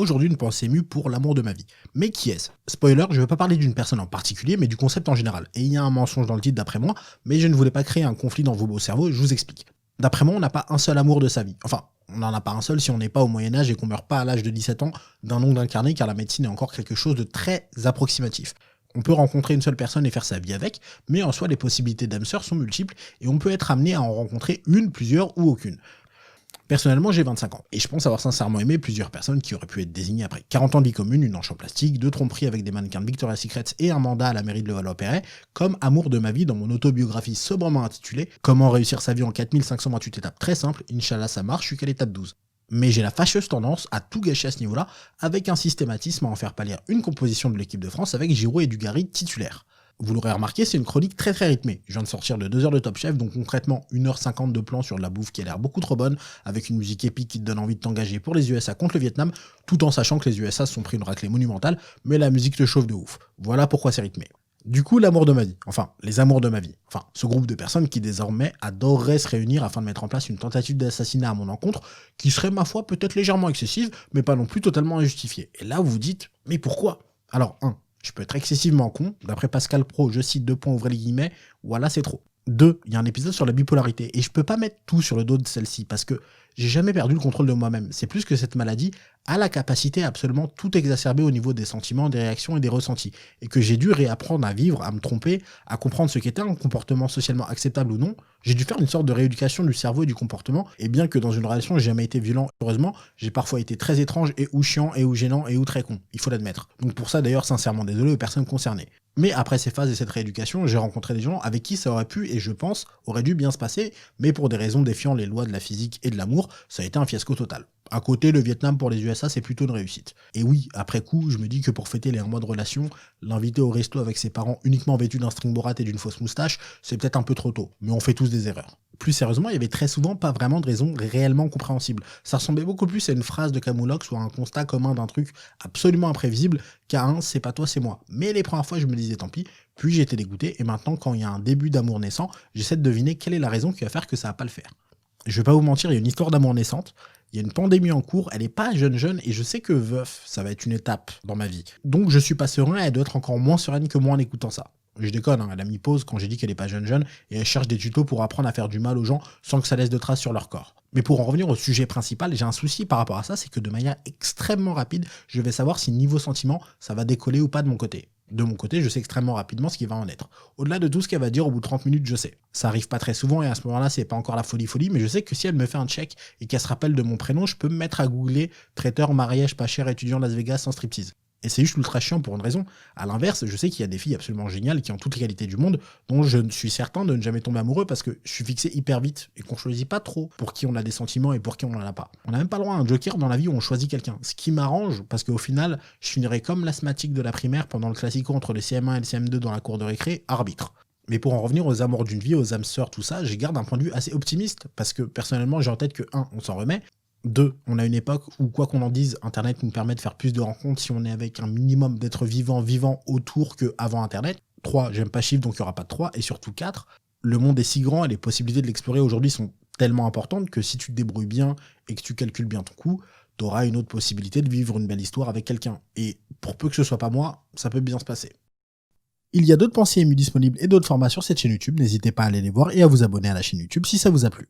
aujourd'hui une pensée émue pour l'amour de ma vie. Mais qui est-ce? Spoiler, je ne veux pas parler d'une personne en particulier, mais du concept en général. Et il y a un mensonge dans le titre d'après moi, mais je ne voulais pas créer un conflit dans vos beaux cerveaux, je vous explique. D'après moi, on n'a pas un seul amour de sa vie. Enfin, on n'en a pas un seul si on n'est pas au Moyen-Âge et qu'on meurt pas à l'âge de 17 ans d'un nom incarné, car la médecine est encore quelque chose de très approximatif. On peut rencontrer une seule personne et faire sa vie avec, mais en soi, les possibilités d'âme sœur sont multiples et on peut être amené à en rencontrer une, plusieurs ou aucune. Personnellement, j'ai 25 ans, et je pense avoir sincèrement aimé plusieurs personnes qui auraient pu être désignées après 40 ans de vie commune, une hanche en plastique, 2 tromperies avec des mannequins de Victoria's Secret et un mandat à la mairie de Levallois-Perret, comme amour de ma vie dans mon autobiographie sobrement intitulée « Comment réussir sa vie en 4528 étapes très simples, Inch'Allah ça marche, je suis qu'à l'étape 12 ». Mais j'ai la fâcheuse tendance à tout gâcher à ce niveau-là, avec un systématisme à en faire pâlir une composition de l'équipe de France avec Giroud et Dugarry titulaires. Vous l'aurez remarqué, c'est une chronique très rythmée. Je viens de sortir de 2 heures de Top Chef, donc concrètement 1h50 de plan sur de la bouffe qui a l'air beaucoup trop bonne, avec une musique épique qui te donne envie de t'engager pour les USA contre le Vietnam, tout en sachant que les USA se sont pris une raclée monumentale, mais la musique te chauffe de ouf. Voilà pourquoi c'est rythmé. Du coup, l'amour de ma vie, enfin, les amours de ma vie, enfin, ce groupe de personnes qui désormais adorerait se réunir afin de mettre en place une tentative d'assassinat à mon encontre, qui serait, ma foi, peut-être légèrement excessive, mais pas non plus totalement injustifiée. Et là, vous vous dites, mais pourquoi? Alors, 1. Je peux être excessivement con, d'après Pascal Pro, je cite 2 points, ouvrez les guillemets, voilà c'est trop. 2. Il y a un épisode sur la bipolarité, et je peux pas mettre tout sur le dos de celle-ci, parce que j'ai jamais perdu le contrôle de moi-même. C'est plus que cette maladie a la capacité à absolument tout exacerber au niveau des sentiments, des réactions et des ressentis, et que j'ai dû réapprendre à vivre, à me tromper, à comprendre ce qu'était un comportement socialement acceptable ou non. J'ai dû faire une sorte de rééducation du cerveau et du comportement, et bien que dans une relation j'ai jamais été violent, heureusement, j'ai parfois été très étrange et ou chiant et ou gênant et ou très con, il faut l'admettre. Donc pour ça d'ailleurs sincèrement désolé aux personnes concernées. Mais après ces phases et cette rééducation, j'ai rencontré des gens avec qui ça aurait pu, et je pense, aurait dû bien se passer, mais pour des raisons défiant les lois de la physique et de l'amour, ça a été un fiasco total. À côté, le Vietnam pour les USA, c'est plutôt une réussite. Et oui, après coup, je me dis que pour fêter les 1 mois de relation, l'inviter au resto avec ses parents uniquement vêtus d'un string borat et d'une fausse moustache, c'est peut-être un peu trop tôt, mais on fait tous des erreurs. Plus sérieusement, il y avait très souvent pas vraiment de raison réellement compréhensible. Ça ressemblait beaucoup plus à une phrase de Camoulox ou à un constat commun d'un truc absolument imprévisible qu'à un « c'est pas toi, c'est moi ». Mais les premières fois, je me disais tant pis, puis j'étais dégoûté, et maintenant, quand il y a un début d'amour naissant, j'essaie de deviner quelle est la raison qui va faire que ça va pas le faire. Je vais pas vous mentir, il y a une histoire d'amour naissante, il y a une pandémie en cours, elle est pas jeune, et je sais que veuf, ça va être une étape dans ma vie. Donc je suis pas serein, et elle doit être encore moins sereine que moi en écoutant ça. Je déconne, hein, elle a mis pause quand j'ai dit qu'elle est pas jeune, et elle cherche des tutos pour apprendre à faire du mal aux gens sans que ça laisse de traces sur leur corps. Mais pour en revenir au sujet principal, j'ai un souci par rapport à ça, c'est que de manière extrêmement rapide, je vais savoir si niveau sentiment, ça va décoller ou pas de mon côté. De mon côté, je sais extrêmement rapidement ce qui va en être. Au-delà de tout ce qu'elle va dire, au bout de 30 minutes, je sais. Ça arrive pas très souvent et à ce moment-là, c'est pas encore la folie, mais je sais que si elle me fait un check et qu'elle se rappelle de mon prénom, je peux me mettre à googler traiteur, mariage pas cher, étudiant Las Vegas sans striptease. Et c'est juste ultra chiant pour une raison. À l'inverse, je sais qu'il y a des filles absolument géniales qui ont toutes les qualités du monde, dont je suis certain de ne jamais tomber amoureux parce que je suis fixé hyper vite et qu'on choisit pas trop pour qui on a des sentiments et pour qui on en a pas. On n'a même pas le droit à un joker dans la vie où on choisit quelqu'un. Ce qui m'arrange parce qu'au final, je finirai comme l'asthmatique de la primaire pendant le classico entre le CM1 et le CM2 dans la cour de récré, arbitre. Mais pour en revenir aux amours d'une vie, aux âmes sœurs, tout ça, j'y garde un point de vue assez optimiste parce que personnellement, j'ai en tête que 1, on s'en remet. 2, on a une époque où, quoi qu'on en dise, Internet nous permet de faire plus de rencontres si on est avec un minimum d'êtres vivants autour qu'avant Internet. 3, j'aime pas chiffre donc il n'y aura pas de 3. Et surtout 4, le monde est si grand et les possibilités de l'explorer aujourd'hui sont tellement importantes que si tu te débrouilles bien et que tu calcules bien ton coup, tu auras une autre possibilité de vivre une belle histoire avec quelqu'un. Et pour peu que ce soit pas moi, ça peut bien se passer. Il y a d'autres pensées émues disponibles et d'autres formats sur cette chaîne YouTube, n'hésitez pas à aller les voir et à vous abonner à la chaîne YouTube si ça vous a plu.